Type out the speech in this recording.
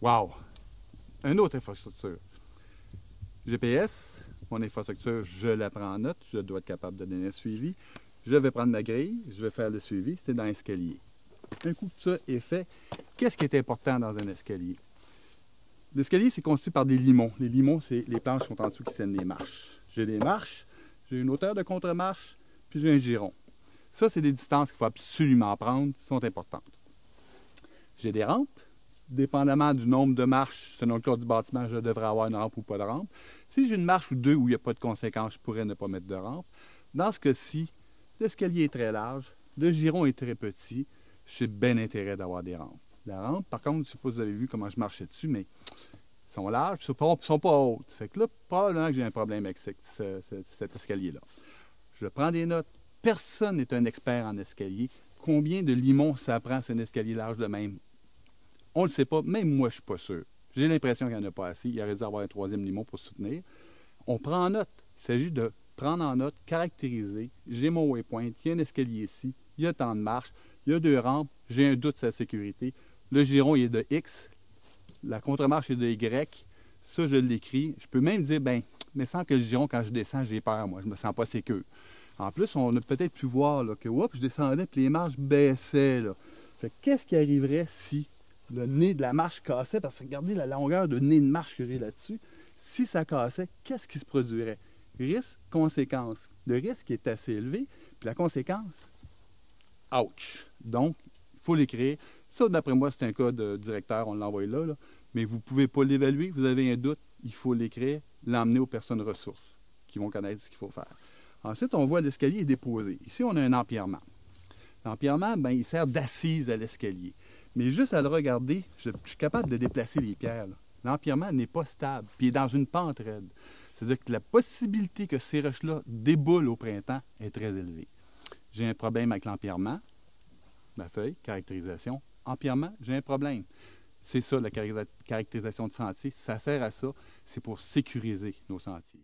Wow! Une autre infrastructure. GPS, mon infrastructure, je la prends en note, je dois être capable de donner un suivi. Je vais prendre ma grille, je vais faire le suivi, c'est dans l'escalier. Un coup que ça est fait, qu'est-ce qui est important dans un escalier? L'escalier, c'est constitué par des limons. Les limons, c'est les planches qui sont en dessous qui tiennent les marches. J'ai des marches, j'ai une hauteur de contre-marche, puis j'ai un giron. Ça, c'est des distances qu'il faut absolument prendre, qui sont importantes. J'ai des rampes. Dépendamment du nombre de marches, selon le code du bâtiment, je devrais avoir une rampe ou pas de rampe. Si j'ai une marche ou deux où il n'y a pas de conséquences, je pourrais ne pas mettre de rampe. Dans ce cas-ci, l'escalier est très large, le giron est très petit, j'ai bien intérêt d'avoir des rampes. La rampe, par contre, je ne sais pas si vous avez vu comment je marchais dessus, mais ils sont larges, ils ne sont pas hautes. Fait que là, probablement que j'ai un problème avec cet escalier-là. Je prends des notes. Personne n'est un expert en escalier. Combien de limons ça prend sur un escalier large de même? On ne le sait pas, même moi, je ne suis pas sûr. J'ai l'impression qu'il n'y en a pas assez. Il aurait dû avoir un troisième limon pour soutenir. On prend en note. Il s'agit de prendre en note, caractériser. J'ai mon waypoint, il y a un escalier ici, il y a tant de marches, il y a 2 rampes, j'ai un doute sur la sécurité. Le giron, il est de X, la contre-marche est de Y. Ça, je l'écris. Je peux même dire, mais sans que le giron, quand je descends, j'ai peur, moi. Je ne me sens pas sécure. En plus, on a peut-être pu voir là, que je descendais et les marches baissaient. Là. Fait qu'est-ce qui arriverait si le nez de la marche cassait, parce que regardez la longueur de nez de marche que j'ai là-dessus. Si ça cassait, qu'est-ce qui se produirait? Risque, conséquence. Le risque est assez élevé, puis la conséquence, ouch! Donc, il faut l'écrire. Ça, d'après moi, c'est un cas de directeur, on l'envoie là, mais vous ne pouvez pas l'évaluer, vous avez un doute, il faut l'écrire, l'emmener aux personnes ressources qui vont connaître ce qu'il faut faire. Ensuite, on voit l'escalier est déposé. Ici, on a un empierrement. L'empierrement, il sert d'assise à l'escalier. Mais juste à le regarder, je suis capable de déplacer les pierres. L'empierrement n'est pas stable, puis il est dans une pente raide. C'est-à-dire que la possibilité que ces roches-là déboulent au printemps est très élevée. J'ai un problème avec l'empierrement. Ma feuille, caractérisation. Empierrement, j'ai un problème. C'est ça, la caractérisation de sentier. Ça sert à ça. C'est pour sécuriser nos sentiers.